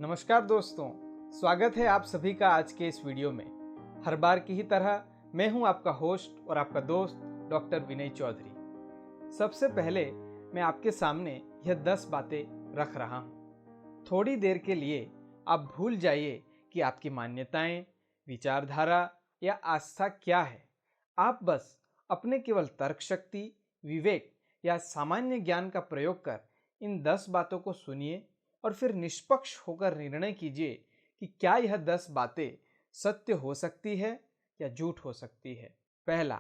नमस्कार दोस्तों, स्वागत है आप सभी का आज के इस वीडियो में। हर बार की ही तरह मैं हूं आपका होस्ट और आपका दोस्त डॉक्टर विनय चौधरी। सबसे पहले मैं आपके सामने यह 10 बातें रख रहा हूं। थोड़ी देर के लिए आप भूल जाइए कि आपकी मान्यताएं, विचारधारा या आस्था क्या है। आप बस अपने केवल तर्क शक्ति, विवेक या सामान्य ज्ञान का प्रयोग कर इन 10 बातों को सुनिए और फिर निष्पक्ष होकर निर्णय कीजिए कि क्या यह 10 बातें सत्य हो सकती है या झूठ हो सकती है। पहला,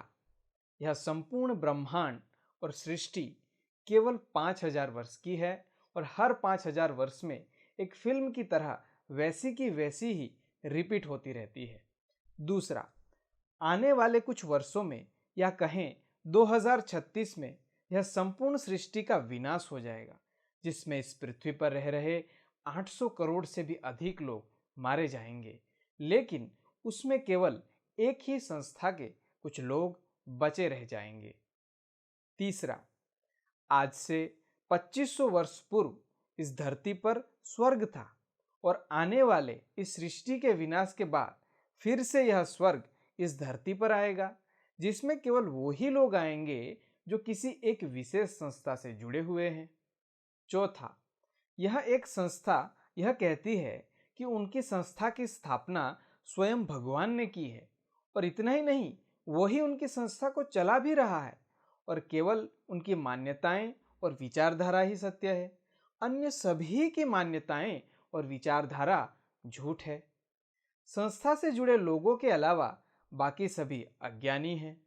यह संपूर्ण ब्रह्मांड और सृष्टि केवल 5000 वर्ष की है और हर 5000 वर्ष में एक फिल्म की तरह वैसी की वैसी ही रिपीट होती रहती है। दूसरा, आने वाले कुछ वर्षों में या कहें 2036 में यह संपूर्ण सृष्टि का विनाश हो जाएगा, जिसमें इस पृथ्वी पर रह रहे 800 करोड़ से भी अधिक लोग मारे जाएंगे, लेकिन उसमें केवल एक ही संस्था के कुछ लोग बचे रह जाएंगे। तीसरा, आज से 2500 वर्ष पूर्व इस धरती पर स्वर्ग था और आने वाले इस सृष्टि के विनाश के बाद फिर से यह स्वर्ग इस धरती पर आएगा, जिसमें केवल वही लोग आएंगे जो किसी एक विशेष संस्था से जुड़े हुए हैं। चौथा, यह एक संस्था यह कहती है कि उनकी संस्था की स्थापना स्वयं भगवान ने की है और इतना ही नहीं, वही उनकी संस्था को चला भी रहा है और केवल उनकी मान्यताएं और विचारधारा ही सत्य है। अन्य सभी की मान्यताएं और विचारधारा झूठ है। संस्था से जुड़े लोगों के अलावा बाकी सभी अज्ञानी हैं।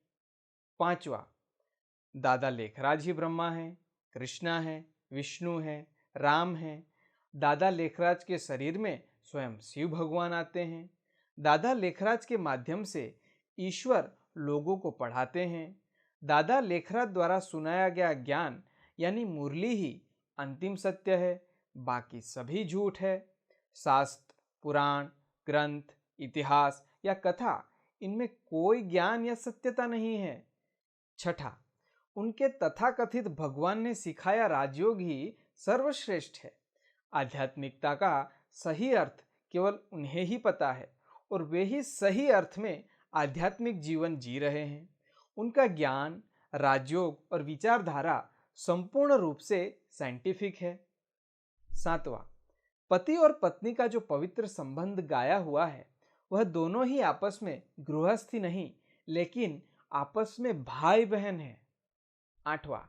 पांचवा, दादा लेखराज ही ब्रह्मा है, कृष्णा है, विष्णु है, राम है। दादा लेखराज के शरीर में स्वयं शिव भगवान आते हैं। दादा लेखराज के माध्यम से ईश्वर लोगों को पढ़ाते हैं। दादा लेखराज द्वारा सुनाया गया ज्ञान यानी मुरली ही अंतिम सत्य है, बाकी सभी झूठ है। शास्त्र, पुराण, ग्रंथ, इतिहास या कथा, इनमें कोई ज्ञान या सत्यता नहीं है। छठा, उनके तथाकथित भगवान ने सिखाया राजयोग ही सर्वश्रेष्ठ है। आध्यात्मिकता का सही अर्थ केवल उन्हें ही पता है और वे ही सही अर्थ में आध्यात्मिक जीवन जी रहे हैं। उनका ज्ञान, राजयोग और विचारधारा संपूर्ण रूप से साइंटिफिक है। सातवां, पति और पत्नी का जो पवित्र संबंध गाया हुआ है, वह दोनों ही आपस में गृहस्थी नहीं लेकिन आपस में भाई बहन है। आठवां,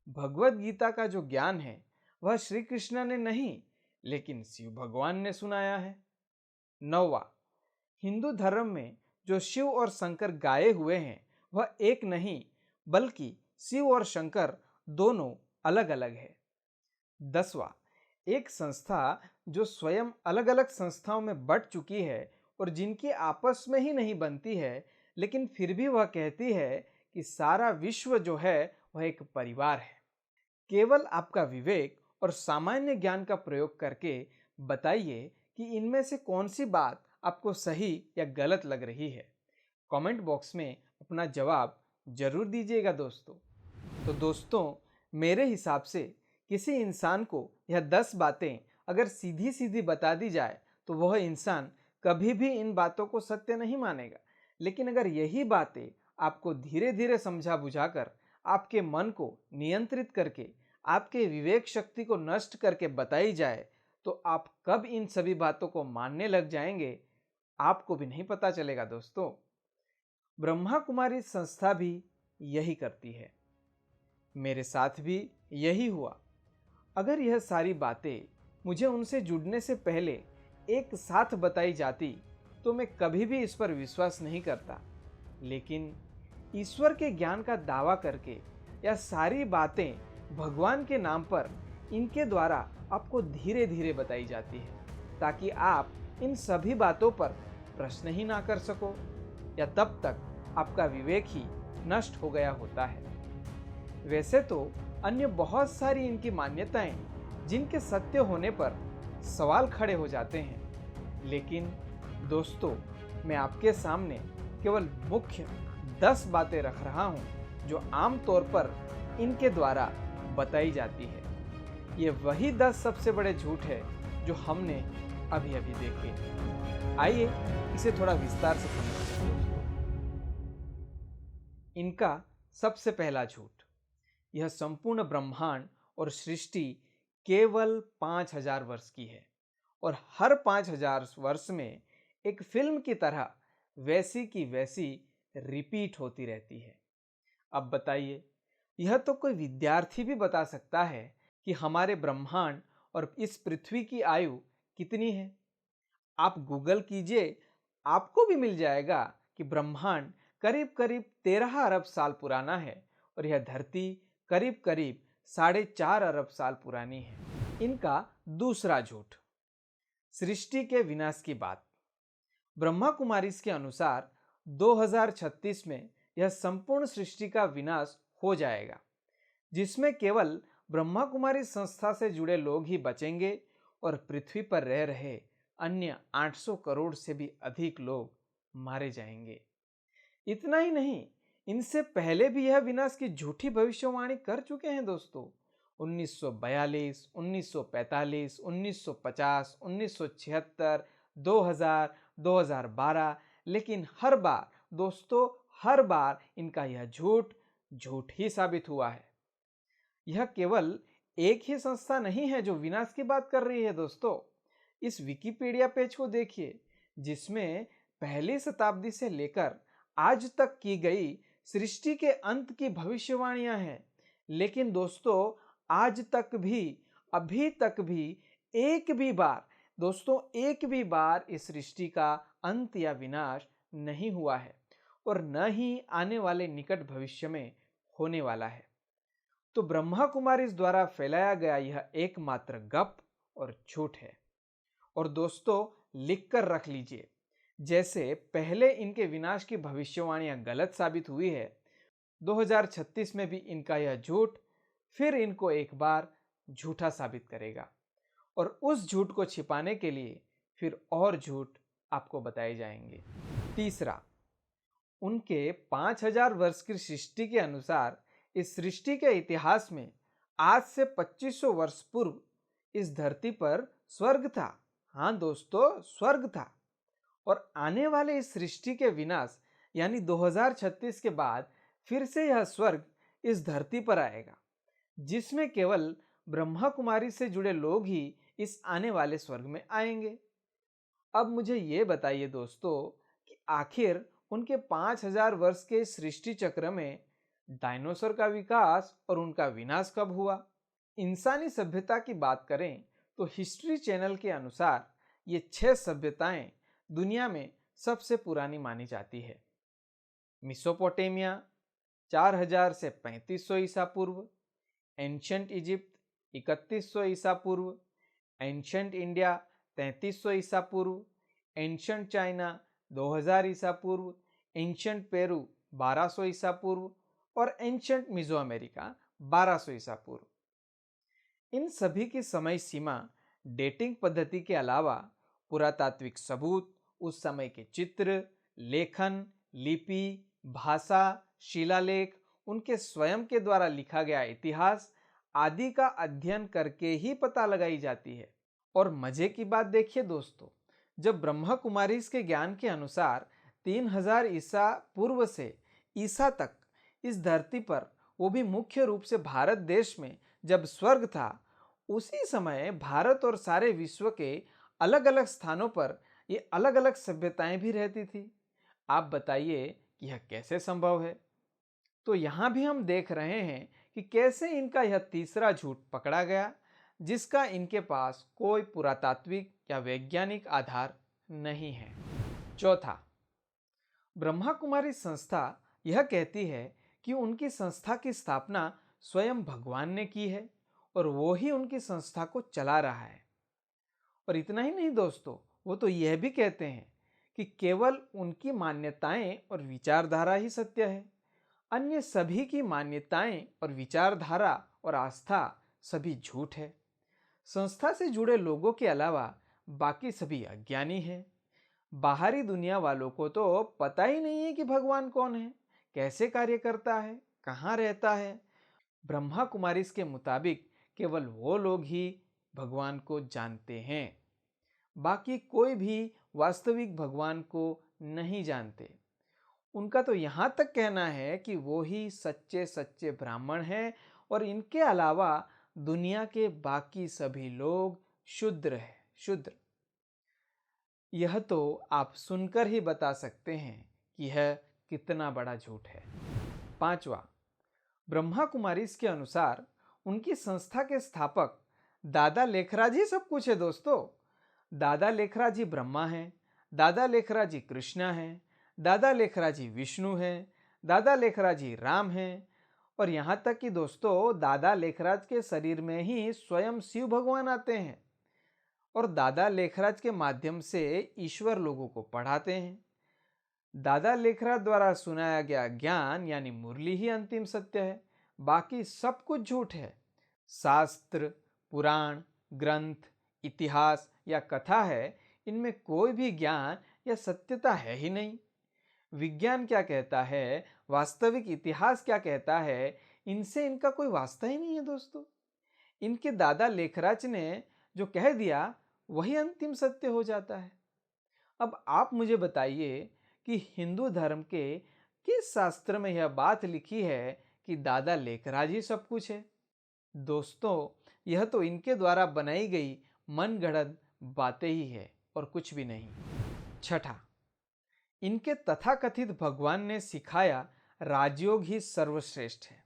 भगवत गीता का जो ज्ञान है वह श्री कृष्ण ने नहीं लेकिन शिव भगवान ने सुनाया है। नौवां, हिंदू धर्म में जो शिव और शंकर गाए हुए हैं वह एक नहीं बल्कि शिव और शंकर दोनों अलग अलग है। 10वां, एक संस्था जो स्वयं अलग अलग संस्थाओं में बट चुकी है और जिनकी आपस में ही नहीं बनती है, लेकिन फिर भी वह कहती है कि सारा विश्व जो है वह एक परिवार है। केवल आपका विवेक और सामान्य ज्ञान का प्रयोग करके बताइए कि इनमें से कौन सी बात आपको सही या गलत लग रही है। कमेंट बॉक्स में अपना जवाब जरूर दीजिएगा दोस्तों। तो दोस्तों, मेरे हिसाब से किसी इंसान को यह 10 बातें अगर सीधी सीधी बता दी जाए तो वह इंसान कभी भी इन बातों को सत्य नहीं मानेगा, लेकिन अगर यही बातें आपको धीरे धीरे समझा बुझाकर आपके मन को नियंत्रित करके आपके विवेक शक्ति को नष्ट करके बताई जाए तो आप कब इन सभी बातों को मानने लग जाएंगे, आपको भी नहीं पता चलेगा दोस्तों। ब्रह्मा कुमारी संस्था भी यही करती है, मेरे साथ भी यही हुआ। अगर यह सारी बातें मुझे उनसे जुड़ने से पहले एक साथ बताई जाती तो मैं कभी भी इस पर विश्वास नहीं करता, लेकिन ईश्वर के ज्ञान का दावा करके यह सारी बातें भगवान के नाम पर इनके द्वारा आपको धीरे धीरे बताई जाती है ताकि आप इन सभी बातों पर प्रश्न ही ना कर सको या तब तक आपका विवेक ही नष्ट हो गया होता है। वैसे तो अन्य बहुत सारी इनकी मान्यताएं जिनके सत्य होने पर सवाल खड़े हो जाते हैं, लेकिन दोस्तों, मैं आपके सामने केवल मुख्य 10 बातें रख रहा हूं जो आम तौर पर इनके द्वारा बताई जाती है। ये वही 10 सबसे बड़े झूठ है जो हमने अभी अभी देखे। आइए इसे थोड़ा विस्तार से समझते हैं। इनका सबसे पहला झूठ, यह संपूर्ण ब्रह्मांड और सृष्टि केवल 5000 वर्ष की है और हर 5000 वर्ष में एक फिल्म की तरह वैसी की वैसी रिपीट होती रहती है। अब बताइए, यह तो कोई विद्यार्थी भी बता सकता है कि हमारे ब्रह्मांड और इस पृथ्वी की आयु कितनी है। आप गूगल कीजिए, आपको भी मिल जाएगा कि ब्रह्मांड करीब करीब 13 अरब साल पुराना है और यह धरती करीब करीब 4.5 अरब साल पुरानी है। इनका दूसरा झूठ, सृष्टि के विनाश की बात। ब्रह्मा कुमारीज के अनुसार 2036 में यह संपूर्ण सृष्टि का विनाश हो जाएगा, जिसमें केवल ब्रह्मा कुमारी संस्था से जुड़े लोग ही बचेंगे और पृथ्वी पर रह रहे अन्य 800 करोड़ से भी अधिक लोग मारे जाएंगे। इतना ही नहीं, इनसे पहले भी यह विनाश की झूठी भविष्यवाणी कर चुके हैं दोस्तों। 1942, 1945, 1950, 1976, 2000, 2012, लेकिन हर बार दोस्तों, हर बार इनका यह झूठ ही साबित हुआ है। यह केवल एक ही संस्था नहीं है जो विनाश की बात कर रही है दोस्तों। इस विकिपीडिया पेज को देखिए, जिसमें पहली शताब्दी से लेकर आज तक की गई सृष्टि के अंत की भविष्यवाणियां हैं। लेकिन दोस्तों, आज तक भी, अभी तक भी एक भी बार इस सृष्टि का अंत या विनाश नहीं हुआ है और न ही आने वाले निकट भविष्य में होने वाला है। तो ब्रह्मा कुमारी द्वारा फैलाया गया यह एकमात्र गप और झूठ है। और दोस्तों, लिख कर रख लीजिए, जैसे पहले इनके विनाश की भविष्यवाणियां गलत साबित हुई है, 2036 में भी इनका यह झूठ फिर इनको एक बार झूठा साबित करेगा और उस झूठ को छिपाने के लिए फिर और झूठ आपको बताए जाएंगे। तीसरा, उनके 5000 वर्ष की सृष्टि के अनुसार इस सृष्टि के इतिहास में आज से 2500 वर्ष पूर्व इस धरती पर स्वर्ग था। हाँ दोस्तों, स्वर्ग था। और आने वाले इस सृष्टि के विनाश यानी 2036 के बाद फिर से यह स्वर्ग इस धरती पर आएगा, जिसमें केवल ब्रह्मा कुमारी से जुड़े लोग ही इस आने वाले स्वर्ग में आएंगे। अब मुझे ये बताइए दोस्तों कि आखिर उनके 5000 वर्ष के सृष्टि चक्र में डायनासोर का विकास और उनका विनाश कब हुआ? इंसानी सभ्यता की बात करें तो हिस्ट्री चैनल के अनुसार ये 6 सभ्यताएं दुनिया में सबसे पुरानी मानी जाती है। मिसोपोटामिया 4000 से 3500 ईसा पूर्व, एंशिएंट इजिप्ट 3100 ईसा पूर्व, एंशिएंट इंडिया 3300 ईसा पूर्व, एंशिएंट चाइना 2000 ईसा पूर्व, एंशिएंट पेरू 1200 ईसा पूर्व और एंशिएंट मिजो अमेरिका 1200 ईसा पूर्व। इन सभी की समय सीमा डेटिंग पद्धति के अलावा पुरातात्विक सबूत, उस समय के चित्र, लेखन, लिपि, भाषा, शिलालेख, उनके स्वयं के द्वारा लिखा गया इतिहास आदि का अध्ययन करके ही पता लगाई जाती है। और मजे की बात देखिए दोस्तों, जब ब्रह्मा कुमारीज के ज्ञान के अनुसार 3000 ईसा पूर्व से ईसा तक इस धरती पर, वो भी मुख्य रूप से भारत देश में जब स्वर्ग था, उसी समय भारत और सारे विश्व के अलग अलग स्थानों पर ये अलग अलग सभ्यताएं भी रहती थी। आप बताइए कि यह कैसे संभव है? तो यहां भी हम देख रहे हैं कि कैसे इनका यह तीसरा झूठ पकड़ा गया, जिसका इनके पास कोई पुरातात्विक या वैज्ञानिक आधार नहीं है। चौथा, ब्रह्मा कुमारी संस्था यह कहती है कि उनकी संस्था की स्थापना स्वयं भगवान ने की है और वो ही उनकी संस्था को चला रहा है। और इतना ही नहीं दोस्तों, वो तो यह भी कहते हैं कि केवल उनकी मान्यताएं और विचारधारा ही सत्य है, अन्य सभी की मान्यताएं और विचारधारा और आस्था सभी झूठ है। संस्था से जुड़े लोगों के अलावा बाकी सभी अज्ञानी हैं। बाहरी दुनिया वालों को तो पता ही नहीं है कि भगवान कौन है, कैसे कार्य करता है, कहाँ रहता है। ब्रह्मा कुमारीज के मुताबिक केवल वो लोग ही भगवान को जानते हैं। बाकी कोई भी वास्तविक भगवान को नहीं जानते। उनका तो यहाँ तक कहना है कि वो ही सच्चे सच्चे ब्राह्मण हैं और इनके अलावा दुनिया के बाकी सभी लोग शूद्र हैं, शूद्र। यह तो आप सुनकर ही बता सकते हैं कि यह कितना बड़ा झूठ है। पांचवा, ब्रह्मा कुमारीज के अनुसार उनकी संस्था के स्थापक दादा लेखराज ही सब कुछ है दोस्तों। दादा लेखराज जी ब्रह्मा हैं, दादा लेखराज जी कृष्णा हैं, दादा लेखराज जी विष्णु हैं, दादा लेखराज जी राम हैं, और यहाँ तक कि दोस्तों दादा लेखराज के शरीर में ही स्वयं शिव भगवान आते हैं और दादा लेखराज के माध्यम से ईश्वर लोगों को पढ़ाते हैं। दादा लेखराज द्वारा सुनाया गया ज्ञान यानी मुरली ही अंतिम सत्य है, बाकी सब कुछ झूठ है। शास्त्र, पुराण, ग्रंथ, इतिहास या कथा है, इनमें कोई भी ज्ञान या सत्यता है ही नहीं। विज्ञान क्या कहता है, वास्तविक इतिहास क्या कहता है, इनसे इनका कोई वास्ता ही नहीं है दोस्तों। इनके दादा लेखराज ने जो कह दिया वही अंतिम सत्य हो जाता है। अब आप मुझे बताइए कि हिंदू धर्म के किस शास्त्र में यह बात लिखी है कि दादा लेखराज ही सब कुछ है। दोस्तों, यह तो इनके द्वारा बनाई गई मनगढ़ंत बातें ही है और कुछ भी नहीं। छठा, इनके तथाकथित भगवान ने सिखाया राजयोग ही सर्वश्रेष्ठ है।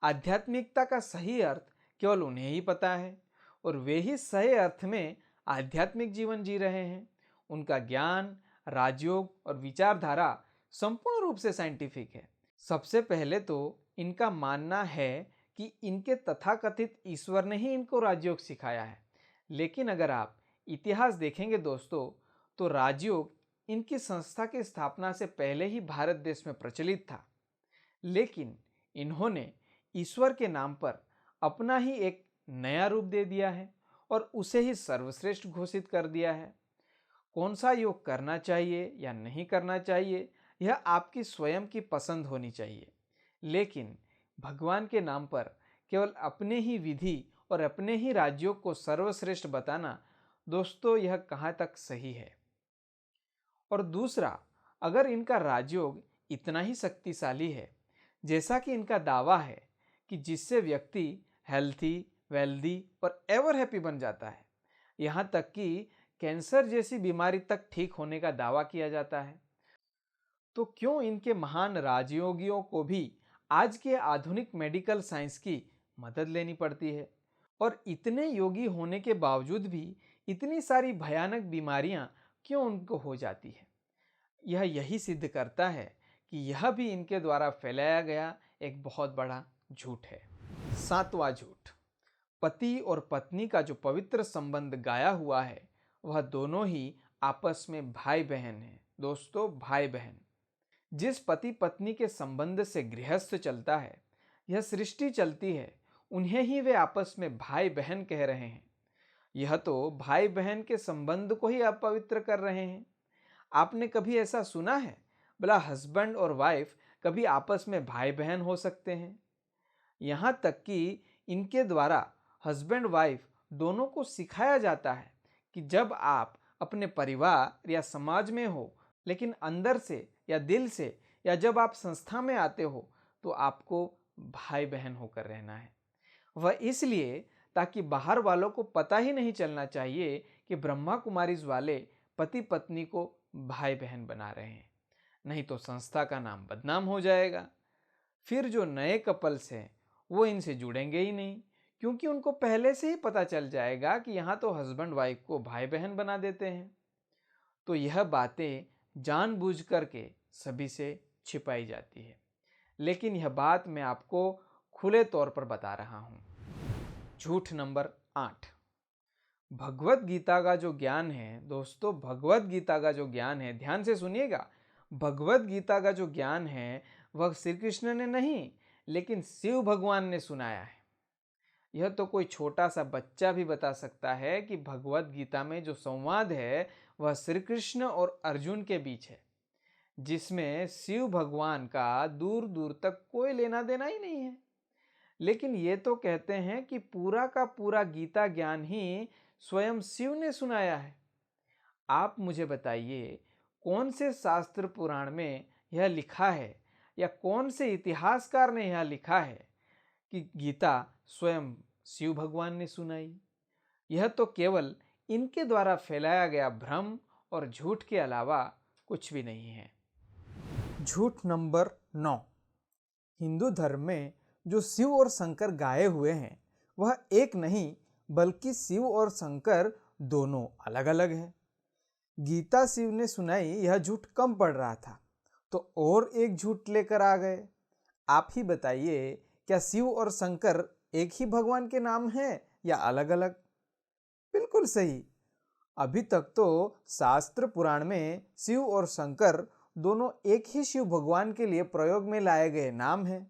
आध्यात्मिकता का सही अर्थ केवल उन्हें ही पता है और वे ही सही अर्थ में आध्यात्मिक जीवन जी रहे हैं। उनका ज्ञान, राजयोग और विचारधारा संपूर्ण रूप से साइंटिफिक है। सबसे पहले तो इनका मानना है कि इनके तथाकथित ईश्वर ने ही इनको राजयोग सिखाया है। लेकिन अगर आप इतिहास देखेंगे दोस्तों, तो राजयोग इनकी संस्था की स्थापना से पहले ही भारत देश में प्रचलित था। लेकिन इन्होंने ईश्वर के नाम पर अपना ही एक नया रूप दे दिया है और उसे ही सर्वश्रेष्ठ घोषित कर दिया है। कौन सा योग करना चाहिए या नहीं करना चाहिए, यह आपकी स्वयं की पसंद होनी चाहिए। लेकिन भगवान के नाम पर केवल अपने ही विधि और अपने ही राज्यों को सर्वश्रेष्ठ बताना, दोस्तों यह कहाँ तक सही है। और दूसरा, अगर इनका राजयोग इतना ही शक्तिशाली है जैसा कि इनका दावा है कि जिससे व्यक्ति हेल्थी, वेल्दी और एवर हैप्पी बन जाता है, यहाँ तक कि कैंसर जैसी बीमारी तक ठीक होने का दावा किया जाता है, तो क्यों इनके महान राजयोगियों को भी आज के आधुनिक मेडिकल साइंस की मदद लेनी पड़ती है? और इतने योगी होने के बावजूद भी इतनी सारी भयानक बीमारियां क्यों उनको हो जाती है? यह यही सिद्ध करता है कि यह भी इनके द्वारा फैलाया गया एक बहुत बड़ा झूठ है। सातवां झूठ, पति और पत्नी का जो पवित्र संबंध गाया हुआ है, वह दोनों ही आपस में भाई बहन हैं। दोस्तों, भाई बहन। जिस पति पत्नी के संबंध से गृहस्थ चलता है, यह सृष्टि चलती है, उन्हें ही वे आपस में भाई बहन कह रहे हैं। यह तो भाई बहन के संबंध को ही अपवित्र कर रहे हैं। आपने कभी ऐसा सुना है भला हस्बैंड और वाइफ कभी आपस में भाई बहन हो सकते हैं? यहाँ तक कि इनके द्वारा हस्बैंड वाइफ दोनों को सिखाया जाता है कि जब आप अपने परिवार या समाज में हो, लेकिन अंदर से या दिल से या जब आप संस्था में आते हो, तो आपको भाई बहन होकर रहना है। वह इसलिए ताकि बाहर वालों को पता ही नहीं चलना चाहिए कि ब्रह्मा कुमारीज वाले पति पत्नी को भाई बहन बना रहे हैं, नहीं तो संस्था का नाम बदनाम हो जाएगा। फिर जो नए कपल्स हैं वो इनसे जुड़ेंगे ही नहीं, क्योंकि उनको पहले से ही पता चल जाएगा कि यहाँ तो हस्बैंड वाइफ को भाई बहन बना देते हैं। तो यह बातें जानबूझ करके सभी से छिपाई जाती है, लेकिन यह बात मैं आपको खुले तौर पर बता रहा हूं। झूठ नंबर 8, भगवत गीता का जो ज्ञान है दोस्तों, भगवत गीता का जो ज्ञान है, ध्यान से सुनिएगा, भगवत गीता का जो ज्ञान है वह श्री कृष्ण ने नहीं, लेकिन शिव भगवान ने सुनाया है। यह तो कोई छोटा सा बच्चा भी बता सकता है कि भगवत गीता में जो संवाद है वह श्री कृष्ण और अर्जुन के बीच है, जिसमें शिव भगवान का दूर दूर तक कोई लेना देना ही नहीं है। लेकिन ये तो कहते हैं कि पूरा का पूरा गीता ज्ञान ही स्वयं शिव ने सुनाया है। आप मुझे बताइए, कौन से शास्त्र पुराण में यह लिखा है या कौन से इतिहासकार ने यह लिखा है कि गीता स्वयं शिव भगवान ने सुनाई? यह तो केवल इनके द्वारा फैलाया गया भ्रम और झूठ के अलावा कुछ भी नहीं है। झूठ नंबर 9। हिंदू धर्म में जो शिव और शंकर गाए हुए हैं वह एक नहीं बल्कि शिव और शंकर दोनों अलग अलग हैं। गीता शिव ने सुनाई यह झूठ कम पड़ रहा था तो और एक झूठ लेकर आ गए। आप ही बताइए, क्या शिव और शंकर एक ही भगवान के नाम हैं या अलग अलग? बिल्कुल सही। अभी तक तो शास्त्र पुराण में शिव और शंकर दोनों एक ही शिव भगवान के लिए प्रयोग में लाए गए नाम हैं,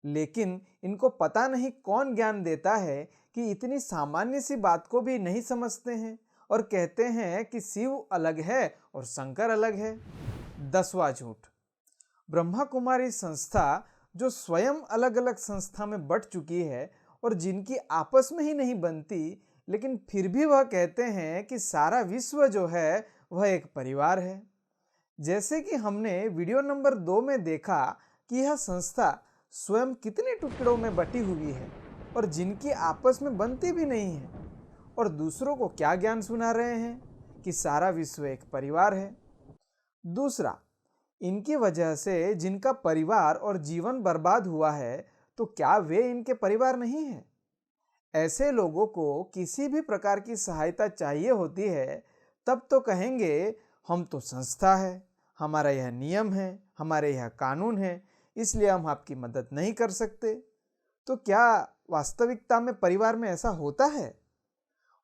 लेकिन इनको पता नहीं कौन ज्ञान देता है कि इतनी सामान्य सी बात को भी नहीं समझते हैं और कहते हैं कि शिव अलग है और शंकर अलग है। 10वां झूठ। ब्रह्मा कुमारी संस्था जो स्वयं अलग अलग संस्था में बट चुकी है और जिनकी आपस में ही नहीं बनती, लेकिन फिर भी वह कहते हैं कि सारा विश्व जो है वह एक परिवार है। जैसे कि हमने वीडियो नंबर 2 में देखा कि यह संस्था स्वयं कितने टुकड़ों में बटी हुई है और जिनकी आपस में बनती भी नहीं है, और दूसरों को क्या ज्ञान सुना रहे हैं कि सारा विश्व एक परिवार है। दूसरा, इनकी वजह से जिनका परिवार और जीवन बर्बाद हुआ है, तो क्या वे इनके परिवार नहीं हैं? ऐसे लोगों को किसी भी प्रकार की सहायता चाहिए होती है तब तो कहेंगे हम तो संस्था है, हमारा यह नियम है, हमारे यह कानून है, इसलिए हम आपकी मदद नहीं कर सकते। तो क्या वास्तविकता में परिवार में ऐसा होता है?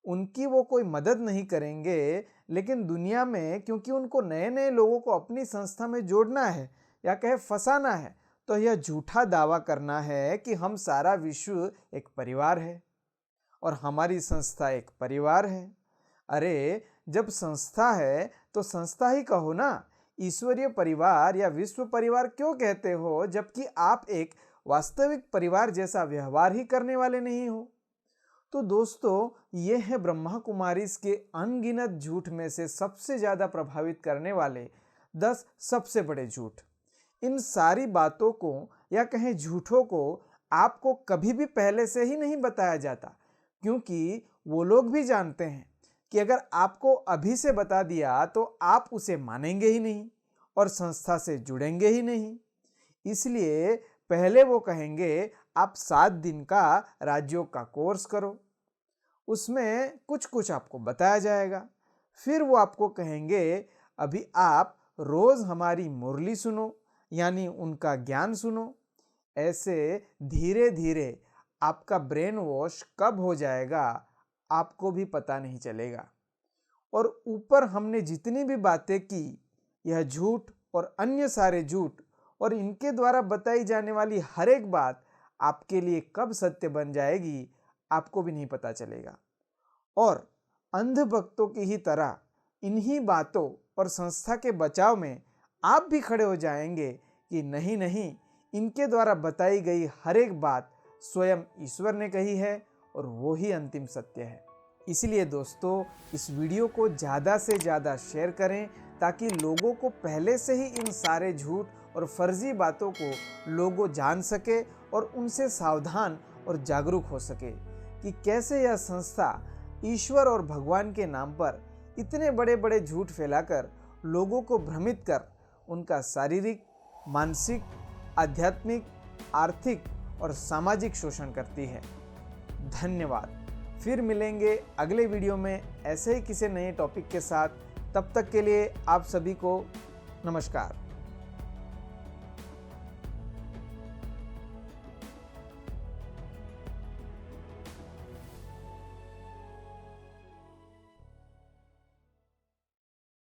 उनकी वो कोई मदद नहीं करेंगे, लेकिन दुनिया में क्योंकि उनको नए नए लोगों को अपनी संस्था में जोड़ना है या कहे फंसाना है, तो यह झूठा दावा करना है कि हम सारा विश्व एक परिवार है और हमारी संस्था एक परिवार है। अरे, जब संस्था है तो संस्था ही कहो ना, ईश्वरीय परिवार या विश्व परिवार क्यों कहते हो जबकि आप एक वास्तविक परिवार जैसा व्यवहार ही करने वाले नहीं हो? तो दोस्तों, ये है ब्रह्मा कुमारीज के अनगिनत झूठ में से सबसे ज्यादा प्रभावित करने वाले 10 सबसे बड़े झूठ। इन सारी बातों को या कहें झूठों को आपको कभी भी पहले से ही नहीं बताया जाता, क्योंकि वो लोग भी जानते हैं कि अगर आपको अभी से बता दिया तो आप उसे मानेंगे ही नहीं और संस्था से जुड़ेंगे ही नहीं। इसलिए पहले वो कहेंगे आप 7 दिन का राजयोग का कोर्स करो, उसमें कुछ कुछ आपको बताया जाएगा। फिर वो आपको कहेंगे अभी आप रोज हमारी मुरली सुनो, यानी उनका ज्ञान सुनो। ऐसे धीरे धीरे आपका ब्रेन वॉश कब हो जाएगा आपको भी पता नहीं चलेगा। और ऊपर हमने जितनी भी बातें की, यह झूठ और अन्य सारे झूठ और इनके द्वारा बताई जाने वाली हर एक बात आपके लिए कब सत्य बन जाएगी आपको भी नहीं पता चलेगा। और अंध भक्तों की ही तरह इन्हीं बातों और संस्था के बचाव में आप भी खड़े हो जाएंगे कि नहीं नहीं, इनके द्वारा बताई गई हर एक बात स्वयं ईश्वर ने कही है और वो ही अंतिम सत्य है। इसलिए दोस्तों, इस वीडियो को ज़्यादा से ज़्यादा शेयर करें ताकि लोगों को पहले से ही इन सारे झूठ और फर्जी बातों को लोगों जान सके और उनसे सावधान और जागरूक हो सके कि कैसे यह संस्था ईश्वर और भगवान के नाम पर इतने बड़े बड़े झूठ फैलाकर लोगों को भ्रमित कर उनका शारीरिक, मानसिक, आध्यात्मिक, आर्थिक और सामाजिक शोषण करती है। धन्यवाद। फिर मिलेंगे अगले वीडियो में ऐसे ही किसी नए टॉपिक के साथ। तब तक के लिए आप सभी को नमस्कार।